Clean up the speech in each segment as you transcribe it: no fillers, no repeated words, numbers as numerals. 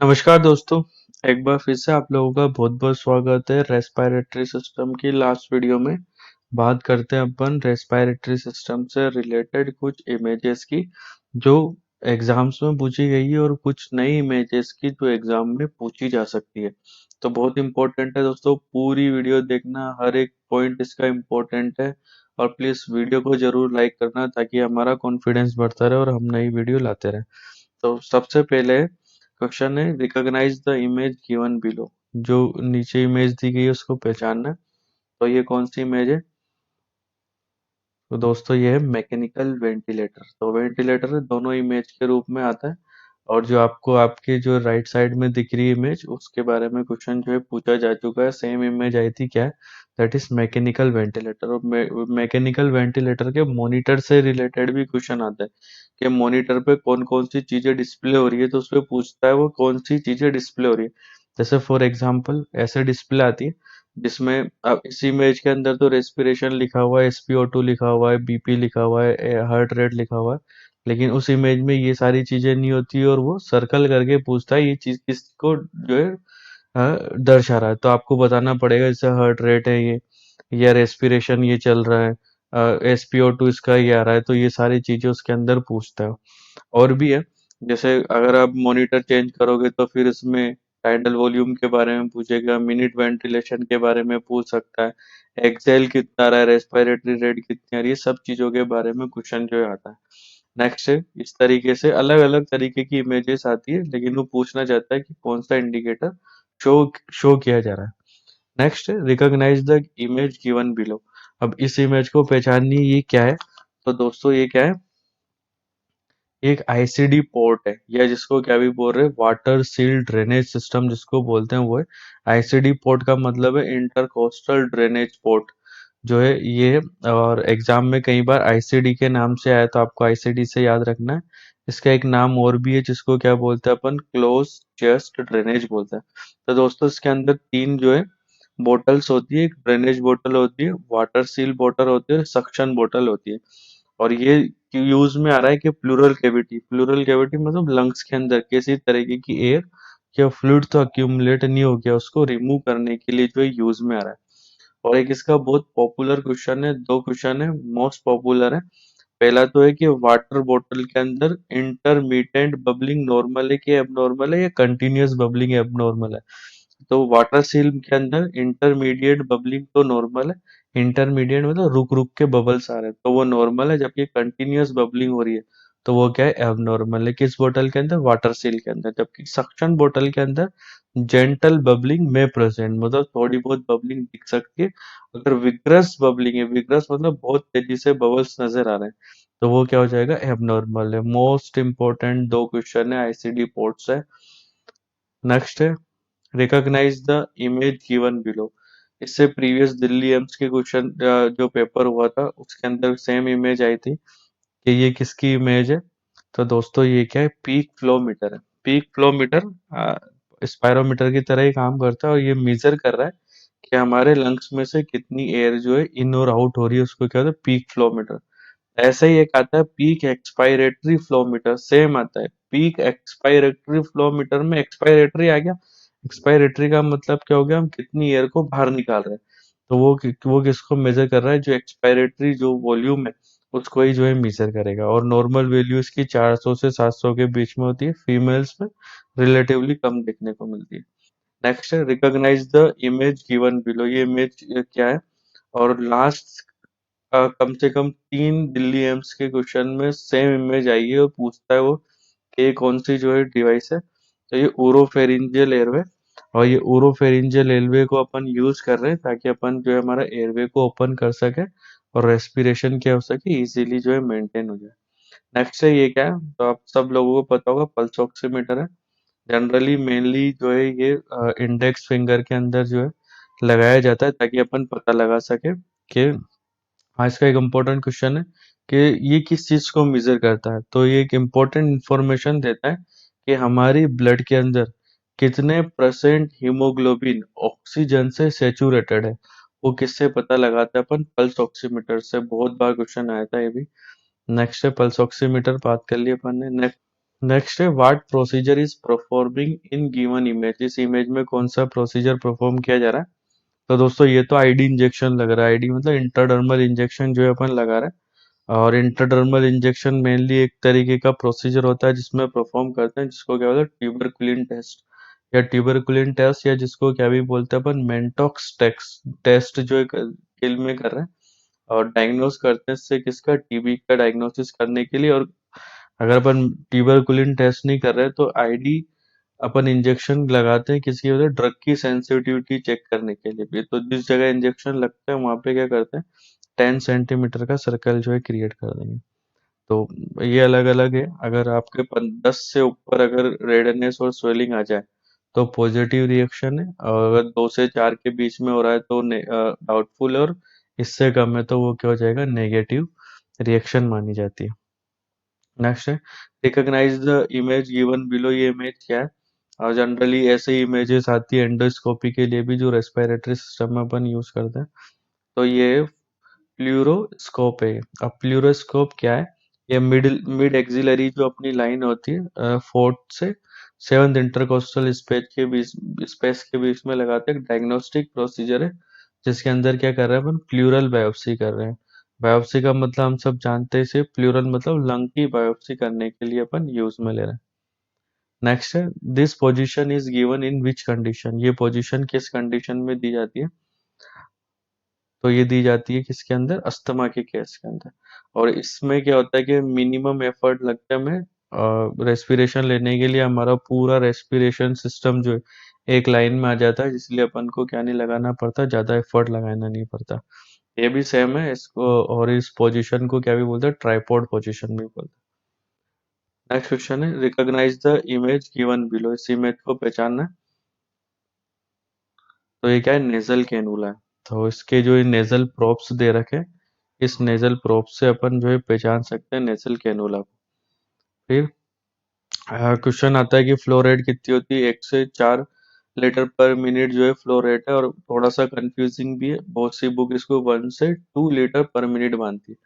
नमस्कार दोस्तों। एक बार फिर से आप लोगों का बहुत बहुत स्वागत है। रेस्पिरेटरी सिस्टम की लास्ट वीडियो में बात करते हैं अपन रेस्पिरेटरी सिस्टम से रिलेटेड कुछ इमेजेस की जो एग्जाम्स में पूछी गई है और कुछ नई इमेजेस की जो एग्जाम में पूछी जा सकती है। तो बहुत इंपॉर्टेंट है दोस्तों, पूरी वीडियो देखना, हर एक पॉइंट इसका इम्पोर्टेंट है। और प्लीज वीडियो को जरूर लाइक करना ताकि हमारा कॉन्फिडेंस बढ़ता रहे और हम नई वीडियो लाते रहे। तो सबसे पहले क्वेश्चन है, recognise the image given below. जो नीचे इमेज दी गई है उसको पहचानना है। तो ये कौन सी इमेज है? तो दोस्तों ये है मैकेनिकल वेंटिलेटर। तो वेंटिलेटर दोनों इमेज के रूप में आता है। और जो आपको आपके जो राइट साइड में दिख रही इमेज उसके बारे में क्वेश्चन जो है पूछा जा चुका है। सेम इमेज आई थी, क्या है? That is mechanical ventilator. और मैकेनिकल वेंटिलेटर के मॉनिटर से रिलेटेड भी क्वेश्चन आता है कि मॉनिटर पे कौन कौन सी चीजें डिस्प्ले हो रही है, तो उसपे पूछता है वो कौन सी चीजें डिस्प्ले हो रही है। जैसे फॉर एग्जाम्पल ऐसे डिस्प्ले आती है जिसमें अब इस इमेज के अंदर तो रेस्पिरेशन लिखा हुआ है, एसपीओ2 लिखा हुआ है, बीपी लिखा हुआ है, हार्ट रेट लिखा हुआ है। लेकिन उस इमेज में ये सारी चीजें नहीं होती और वो सर्कल करके पूछता है ये चीज किसको जो है दर्शा रहा है। तो आपको बताना पड़ेगा जैसे हार्ट रेट है ये, या रेस्पिरेशन ये चल रहा है, एसपीओ2 इसका ये आ रहा है। तो ये सारी चीजें उसके अंदर पूछता है। और भी है, जैसे अगर आप मॉनिटर चेंज करोगे तो फिर इसमें टाइडल वॉल्यूम के बारे में पूछेगा, मिनट वेंटिलेशन के बारे में पूछ सकता है, एक्सेल कितना आ रहा है, रेस्पिरेटरी रेट कितनी आ रही है, सब चीजों के बारे में क्वेश्चन जो है आता है। नेक्स्ट है, इस तरीके से अलग अलग तरीके की इमेजेस आती है लेकिन वो पूछना चाहता है कि कौन सा इंडिकेटर शो शो किया जा रहा है। नेक्स्ट है, recognise the image given below. अब इस इमेज को पहचाननी ये क्या है? तो दोस्तों ये क्या है? एक आईसीडी पोर्ट है, या जिसको क्या भी बोल रहे हैं, वाटर सील ड्रेनेज सिस्टम जिसको बोलते हैं वो है आईसीडी पोर्ट। का मतलब है इंटरकोस्टल ड्रेनेज पोर्ट जो है ये। और एग्जाम में कई बार आईसीडी के नाम से आया तो आपको आईसीडी से याद रखना है। इसका एक नाम और भी है जिसको क्या बोलते हैं अपन, क्लोज चेस्ट ड्रेनेज बोलते हैं। तो दोस्तों इसके अंदर तीन जो है बोटल्स होती है, एक ड्रेनेज बोतल होती है, वाटर सील बोतल होती है, सक्शन बोतल होती है। और ये यूज में आ रहा है कि प्लूरल कैविटी, प्लूरल कैविटी मतलब लंग्स के अंदर किसी तरीके की एयर या फ्लूइड तो अक्यूमुलेट नहीं हो गया, उसको रिमूव करने के लिए जो है यूज में आ रहा है। और एक इसका बहुत पॉपुलर क्वेश्चन है, दो क्वेश्चन है मोस्ट पॉपुलर है। पहला तो है कि वाटर बॉटल के अंदर इंटरमीडिएट बबलिंग नॉर्मल है कि एबनॉर्मल है, या कंटिन्यूअस बबलिंग एबनॉर्मल है। तो वाटर सील के अंदर इंटरमीडिएट बबलिंग तो नॉर्मल है। इंटरमीडिएट मतलब रुक रुक के बबल्स आ रहे हैं तो वो नॉर्मल है, जबकि कंटिन्यूअस बबलिंग हो रही है तो वो क्या है, एबनॉर्मल है। किस बोतल के अंदर? वाटर सील के अंदर। जबकि सक्शन बोतल के अंदर जेंटल बबलिंग में प्रेजेंट, मतलब थोड़ी बहुत बबलिंग दिख सकती है। अगर विग्रस बबलिंग है, विग्रस मतलब बहुत तेजी से बबल्स नजर आ रहे हैं, तो वो क्या हो जाएगा, एबनॉर्मल है। मोस्ट इंपोर्टेंट दो क्वेश्चन है आईसीडी पोर्ट्स है। नेक्स्ट है, recognise the image given below. इससे प्रीवियस दिल्ली एम्स के क्वेश्चन जो पेपर हुआ था उसके अंदर सेम इमेज आई थी कि ये किसकी इमेज है। तो दोस्तों ये क्या है, पीक फ्लो मीटर है। पीक फ्लो मीटर स्पायरोमीटर की तरह ही काम करता है और ये मेजर कर रहा है कि हमारे लंग्स में से कितनी एयर जो है इन और आउट हो रही है, उसको क्या होता है, पीक फ्लो मीटर। ऐसे ही एक आता है peak expiratory flow meter, same आता है। पीक एक्सपायरेटरी फ्लो मीटर में एक्सपायरेटरी आ गया, एक्सपायरेटरी का मतलब क्या हो गया, हम कितनी एयर को बाहर निकाल रहे हैं। तो वो किसको मेजर कर रहा है, जो एक्सपायरेटरी जो वॉल्यूम है उसको ही जो है मेजर करेगा। और नॉर्मल वैल्यू इसकी 400 से 700 के बीच में होती है, फीमेल्स में रिलेटिवली कम देखने को मिलती है। नेक्स्ट है, recognise the image given below. ये इमेज क्या है? और लास्ट कम से कम तीन दिल्ली एम्स के क्वेश्चन में सेम इमेज आई है और पूछता है वो कि ये कौन सी जो है डिवाइस है। तो ये ओरोफेरिंजियल एयरवे। और ये ओरोफेरिंजियल एयरवे को अपन यूज कर रहे हैं ताकि अपन जो है हमारा एयरवे को ओपन कर सके और रेस्पिरेशन क्या हो सके, इजीली जो है मेंटेन हो जाए। नेक्स्ट है, ये क्या है? तो आप सब लोगों को पता होगा, पल्स ऑक्सीमीटर है। जनरली मेनली जो है ये इंडेक्स फिंगर के अंदर जो है लगाया जाता है ताकि अपन पता लगा सके कि हाँ। इसका एक इम्पोर्टेंट क्वेश्चन है कि ये किस चीज को मेजर करता है। तो ये एक इम्पोर्टेंट इंफॉर्मेशन देता है कि हमारी ब्लड के अंदर कितने परसेंट हीमोग्लोबिन ऑक्सीजन से सेचुरेटेड है। वो किससे पता लगाता है अपन? पल्स ऑक्सीमीटर से। बहुत बार क्वेश्चन आया था ये भी। नेक्स्ट है, पल्स ऑक्सीमीटर बात कर लिया अपन ने। नेक्स्ट नेक्स्ट है what procedure is performing in given image, इस इमेज में कौन सा प्रोसीजर परफॉर्म किया जा रहा है। तो दोस्तों ये तो आईडी इंजेक्शन लग रहा है, आईडी मतलब इंट्राडर्मल इंजेक्शन जो है अपन लगा रहे हैं। और इंट्राडर्मल इंजेक्शन मेनली एक तरीके का प्रोसीजर होता है जिसमें परफॉर्म करते हैं, जिसको क्या बोलते हैं ट्यूबरकुलिन टेस्ट या ट्यूबरकुलिन टेस्ट, या जिसको क्या भी बोलते हैं अपन मेंटॉक्स टेस्ट जो एक किल में कर रहे हैं। और डायग्नोस करते हैं इससे किसका, टीबी का डायग्नोसिस करने के लिए। और अगर अपन ट्यूबरकुलिन टेस्ट नहीं कर रहे तो आईडी अपन इंजेक्शन लगाते हैं किसी वजह ड्रग की सेंसिटिविटी चेक करने के लिए भी। तो जिस जगह इंजेक्शन लगता है वहां पे क्या करते हैं 10 सेंटीमीटर का सर्कल जो है क्रिएट कर देंगे। तो ये अलग अलग है। अगर आपके 10 से ऊपर अगर रेडनेस और स्वेलिंग आ जाए तो पॉजिटिव रिएक्शन है, और अगर 2 से 4 के बीच में हो रहा है तो डाउटफुल है, और इससे कम है तो वो क्या हो जाएगा, नेगेटिव रिएक्शन मानी जाती है। नेक्स्ट है recognise the image given below, ये इमेज क्या है। और जनरली ऐसे ही इमेजेस आती है एंडोस्कोपी के लिए भी जो रेस्पिरेटरी सिस्टम में अपन यूज करते हैं। तो ये प्लूरोस्कोप है। अब प्लूरोस्कोप क्या है, ये मिड एक्सिलरी जो अपनी लाइन होती है फोर्थ से सेवंथ इंटरकोस्टल स्पेस के बीच में लगाते हैं, डायग्नोस्टिक प्रोसीजर है जिसके अंदर क्या कर रहे हैं अपन, प्लूरल बायोप्सी कर रहे हैं। बायोप्सी का मतलब हम सब जानते हैं, इसे प्लूरल मतलब लंग की बायोप्सी करने के लिए अपन यूज में ले रहे हैं। नेक्स्ट है this position is given in which condition, ये पोजीशन किस कंडीशन में दी जाती है। तो ये दी जाती है किसके अंदर, अस्थमा के केस के अंदर। और इसमें क्या होता है कि मिनिमम एफर्ट लगता है हमें रेस्पिरेशन लेने के लिए, हमारा पूरा रेस्पिरेशन सिस्टम जो है एक लाइन में आ जाता है, इसलिए अपन को क्या नहीं लगाना पड़ता, ज्यादा एफर्ट लगाना नहीं पड़ता। ये भी सेम है इसको, और इस पोजीशन को क्या भी बोलते हैं, ट्राइपॉड पोजीशन भी बोलते हैं। नेक्स्ट क्वेश्चन है recognise the image given below, इस इमेज को पहचानना है। तो ये क्या है, नेजल कैनुला है। तो इसके जो ये नेजल प्रोब्स दे रखे हैं, इस नेजल प्रोब से अपन जो है पहचान सकते हैं नेजल कैनुला को। फिर क्वेश्चन आता है कि फ्लो रेट कितनी होती है, 1 से 4 लीटर पर मिनट जो है फ्लो रेट है। और थोड़ा सा कंफ्यूजिंग भी है, बहुत सी बुक इसको 1 से 2 लीटर पर मिनट मानती है,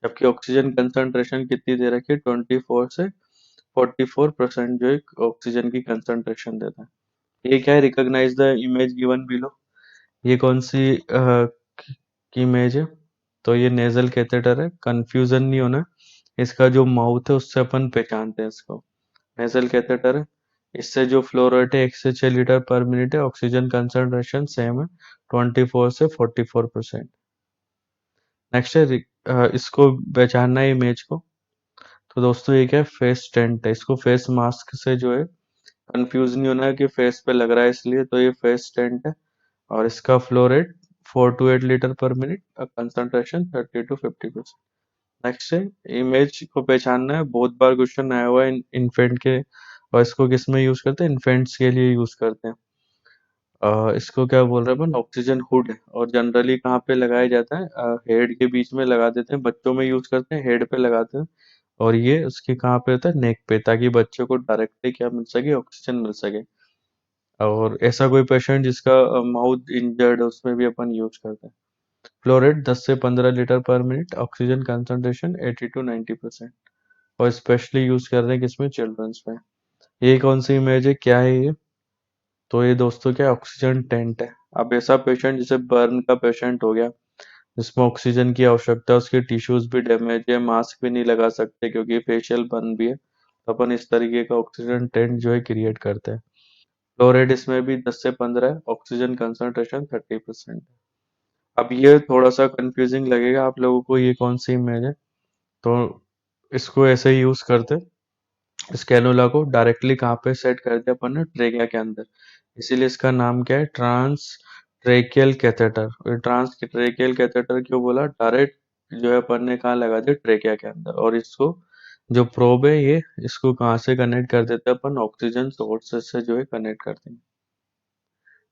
जबकि ऑक्सीजन कंसंट्रेशन कितनी दे रखी है, 24 से 44% जो है ऑक्सीजन की कंसंट्रेशन देता है। ये क्या है, recognise the image given below, ये कौन सी की इमेज है। तो ये नेजल कैथेटर है, कंफ्यूजन नहीं होना, इसका जो माउथ है उससे अपन पहचानते हैं इसको। नेजल कैथेटर है, इससे जो फ्लो रेट है 1 से 6 लीटर पर मिनट है, ऑक्सीजन कंसंट्रेशन सेम है 24 से 44%। नेक्स्ट है इसको पहचानना है इमेज को। तो दोस्तों ये क्या है, फेस टेंट है, इसको फेस मास्क से जो है कंफ्यूज नहीं होना है कि फेस पे लग रहा है इसलिए, तो ये फेस टेंट है। और इसका फ्लो रेट 4 to 8 लीटर पर मिनट, कंसंट्रेशन 30 to 50%। नेक्स्ट है इमेज को पहचानना है, बहुत बार क्वेश्चन आया हुआ है इन्फेंट के, और इसको किस में यूज करते हैं, इन्फेंट्स के लिए यूज करते हैं। इसको क्या बोल रहे हैं अपन, ऑक्सीजन हुड है। और जनरली कहाँ पे लगाया जाता है, हेड के बीच में लगा देते हैं, बच्चों में यूज करते हैं, हेड पे लगाते हैं। और ये उसके कहाँ पे होता है, नेक पे, ताकि बच्चों को डायरेक्टली क्या मिल सके, ऑक्सीजन मिल सके। और ऐसा कोई पेशेंट जिसका माउथ इंजर्ड है उसमें भी अपन यूज करते हैं। फ्लो रेट 10 से 15 लीटर पर मिनट, ऑक्सीजन कंसंट्रेशन 80 to 90%। और स्पेशली यूज कर रहे हैं किसमें, चिल्ड्रंस में। ये कौन सी इमेज है, क्या है ये। तो ये दोस्तों क्या ऑक्सीजन टेंट है। अब ऐसा पेशेंट जैसे बर्न का पेशेंट हो गया जिसमें ऑक्सीजन की आवश्यकता है, उसके टिश्यूज भी डैमेज है, मास्क भी नहीं लगा सकते क्योंकि फेशियल बर्न भी है, तो अपन इस तरीके का ऑक्सीजन टेंट जो है क्रिएट करते हैं। फ्लो रेट इसमें भी 10 से 15 है, ऑक्सीजन कंसंट्रेशन 30%। अब ये थोड़ा सा कंफ्यूजिंग लगेगा आप लोगों को, ये कौन सी इमेज है। तो इसको ऐसे ही यूज करते, इस कैनुला को डायरेक्टली कहाँ पे सेट कर दिया अपन ने, ट्रेकिया के अंदर। इसीलिए इसका नाम क्या है, transtracheal catheter. Transtracheal catheter क्यों बोला, डायरेक्ट जो है अपन ने कहाँ लगा दिया, ट्रेकिया के अंदर। और इसको जो प्रोब है ये, इसको कहाँ से कनेक्ट कर देते हैं अपन, ऑक्सीजन सोर्सेस से जो है कनेक्ट करते हैं।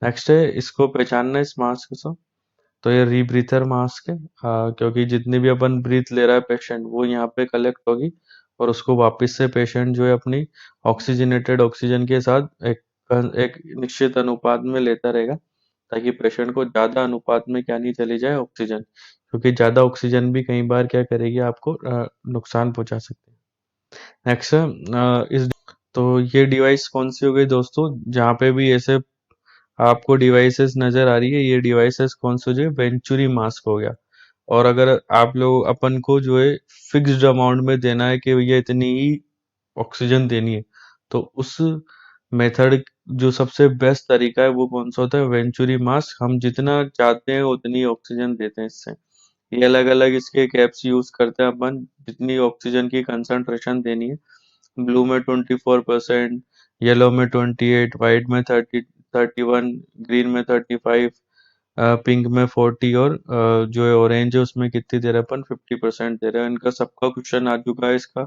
नेक्स्ट है इसको पहचानना है इस मास्क को। तो ये रीब्रीथर मास्क है, क्योंकि जितनी भी अपन ब्रीथ ले रहा है पेशेंट वो यहाँ पे कलेक्ट होगी, और उसको वापस से पेशेंट जो है अपनी ऑक्सीजनेटेड ऑक्सीजन के साथ एक निश्चित अनुपात में लेता रहेगा, ताकि पेशेंट को ज्यादा अनुपात में क्या नहीं चली जाए, ऑक्सीजन, क्योंकि ज्यादा ऑक्सीजन भी कई बार क्या करेगी, आपको नुकसान पहुंचा सकती है। नेक्स्ट इस तो ये डिवाइस कौन सी हो गई दोस्तों, जहाँ पे भी ऐसे आपको डिवाइसेस नजर आ रही है, ये डिवाइसेस कौन से, जो वेंचुरी मास्क हो गया। और अगर आप लोग अपन को जो है फिक्स्ड अमाउंट में देना है कि भैया इतनी ही ऑक्सीजन देनी है, तो उस मेथड जो सबसे बेस्ट तरीका है वो कौन सा होता है, वेंचुरी मास्क। हम जितना चाहते हैं उतनी ऑक्सीजन देते हैं इससे। ये अलग अलग इसके कैप्स यूज करते हैं अपन, जितनी ऑक्सीजन की कंसंट्रेशन देनी है। ब्लू में 24%, येलो में 28, व्हाइट में 31, ग्रीन में 35, पिंक में 40, और जो है ऑरेंज है उसमें कितनी दे रहे हैं अपन, 50% दे रहे हैं। इनका सबका क्वेश्चन आ चुका है, इसका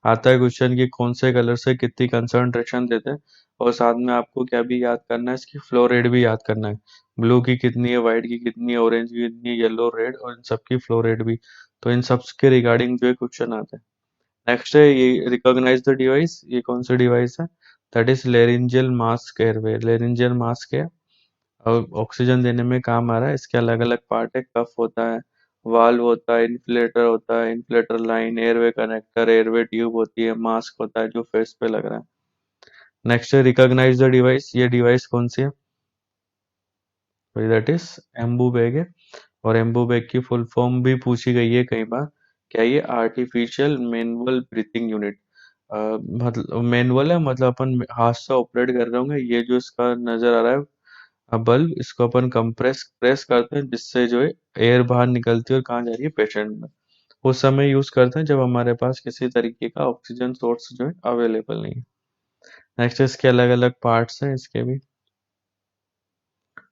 आता है क्वेश्चन कि कौन से कलर से कितनी कंसंट्रेशन देते हैं। और साथ में आपको क्या भी याद करना है, इसकी फ्लो रेट भी याद करना है। ब्लू की कितनी है, व्हाइट की कितनी है, ऑरेंज की कितनी है, येलो, रेड, और इन सबकी फ्लो रेट भी। तो इन सब के रिगार्डिंग जो है क्वेश्चन आता है। नेक्स्ट है ये रिकॉग्नाइज द डिवाइस। ये कौन सी डिवाइस है, that is laryngeal mask airway. Laryngeal mask है और ऑक्सीजन देने में काम आ रहा है। इसके अलग अलग पार्ट है, कफ होता है, वाल्व होता है, इन्फ्लेटर होता है, inflator line, airway connector, airway tube होती है, मास्क होता है जो फेस पे लग रहा है। नेक्स्ट है रिकॉग्नाइज द डिवाइस। ये डिवाइस कौन सी है, दैट इज एम्बू बैग है। और एम्बू बैग की फुल फॉर्म भी पूछी गई है कई बार। क्या ये आर्टिफिशियल मैनुअल ब्रीथिंग यूनिट, मतलब मैनुअल है, मतलब अपन हाथ से ऑपरेट कर रहे होंगे। ये जो इसका नजर आ रहा है बल्ब, इसको अपन कंप्रेस प्रेस करते हैं, जिससे जो है एयर बाहर निकलती है और कहाँ जा रही है, पेशेंट में। उस समय यूज करते हैं जब हमारे पास किसी तरीके का ऑक्सीजन सोर्स जो है अवेलेबल नहीं है। नेक्स्ट इसके अलग अलग पार्ट्स हैं इसके भी।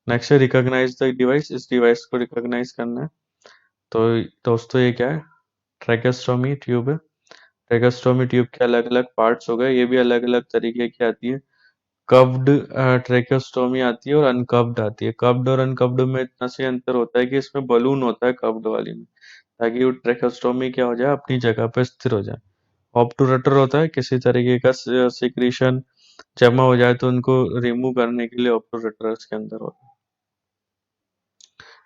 नेक्स्ट है रिकॉग्नाइज द डिवाइस। इस डिवाइस को रिकॉग्नाइज करना है। तो दोस्तों ये क्या है, ट्रैकेस्टोमी ट्यूब है। ट्रैकेस्टोमी ट्यूब के अलग अलग पार्ट्स हो गए, ये भी अलग अलग तरीके की आती है। कव्ड ट्रैकेस्टोमी आती है और अनकव्ड आती है। कव्ड और अनकव्ड में इतना से अंतर होता है कि इसमें बलून होता है कव्ड वाली में, ताकि वो ट्रैकेस्टोमी क्या हो जाए, अपनी जगह पे स्थिर हो जाए। ऑब्टूरेटर होता है, किसी तरीके का सिक्रीशन जमा हो जाए तो उनको रिमूव करने के लिए ऑब्टूरेटर इसके अंदर होता है।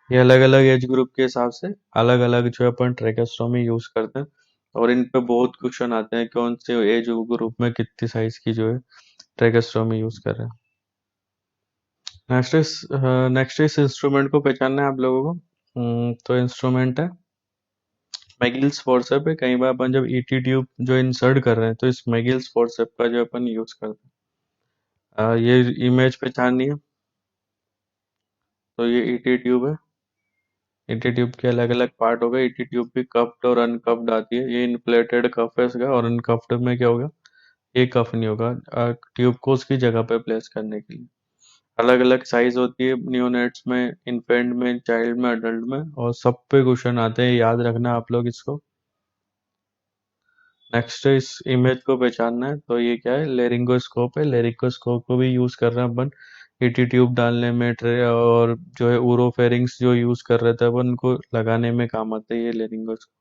ये अलग अलग एज ग्रुप के हिसाब से अलग अलग जो है अपन ट्रैकेस्टोमी यूज करते हैं। और इन पे बहुत क्वेश्चन आते हैं, कौन से एज ग्रुप में कितनी साइज की जो है ट्रैकेस्टोमी यूज कर रहे हैं। नेक्स्ट इस इंस्ट्रूमेंट को पहचानना है आप लोगों को। तो इंस्ट्रूमेंट है मैगिल्स फोर्सेप है। कई बार अपन जब ईटी ट्यूब जो इंसर्ट कर रहे हैं तो इस मैगिल्स फोर्सेप का जो अपन यूज करते हैं। ये इमेज पहचाननी है। तो ये ईटी ट्यूब है। ईटी ट्यूब के अलग अलग पार्ट हो गए। ईटी ट्यूब भी कप्ड और अनकप्ड आती है। ये इन्फ्लेटेड कफ है इसका, और अनकप्ड में क्या होगा, ये कफ नहीं होगा, ट्यूब को उसकी जगह पे प्लेस करने के लिए। अलग अलग साइज होती है नियोनेट्स में, इन्फेंट में, चाइल्ड में, अडल्ट में, और सब पे क्वेश्चन आते हैं, याद रखना आप लोग इसको। नेक्स्ट इस इमेज को पहचानना है। तो ये क्या है, लेरिंगोस्कोप है। लेरिंगोस्कोप को भी यूज कर रहे हैं अपन ईटी ट्यूब डालने में, और जो है ऊरोफेरिंग्स जो यूज कर रहे थे अपन, उनको लगाने में काम आते हैं ये लेरिंगोस्कोप।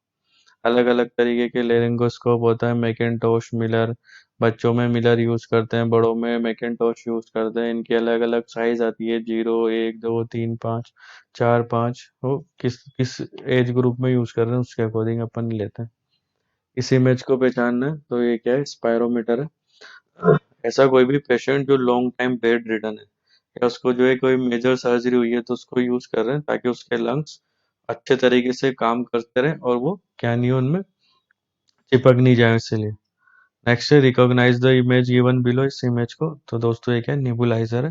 अलग अलग तरीके के लेरिंगोस्कोप होता है, मैकेन्टोश, मिलर। बच्चों में मिलर यूज करते हैं, बड़ों में मैकेन्टोश यूज करते हैं। इनकी अलग अलग साइज आती है, 0, 1, 2, 3, 5, 4, 5। वो किस किस एज ग्रुप में यूज कर रहे हैं उसके अकॉर्डिंग अपन लेते हैं। इस इमेज को पहचानना है। तो ये क्या है, स्पायरोमीटर है। ऐसा कोई भी पेशेंट जो लॉन्ग टाइम बेड रिडन है, या उसको जो है कोई मेजर सर्जरी हुई है, तो उसको यूज कर रहे हैं ताकि उसके लंग्स अच्छे तरीके से काम करते रहे और वो कैनियन में चिपक नहीं जाए इसलिए। नेक्स्ट है recognise the image given below. इस इमेज को, तो दोस्तों ये क्या है, निबुलाइजर है।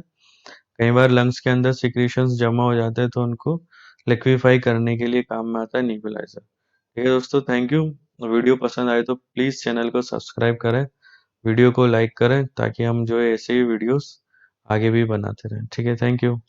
कई बार लंग्स के अंदर सिक्रीशंस जमा हो जाते हैं तो उनको लिक्विफाई करने के लिए काम में आता है निबुलाइजर। ठीक है दोस्तों, थैंक यू। वीडियो पसंद आए तो प्लीज़ चैनल को सब्सक्राइब करें, वीडियो को लाइक करें, ताकि हम जो है ऐसे ही वीडियोस आगे भी बनाते रहें। ठीक है, थैंक यू।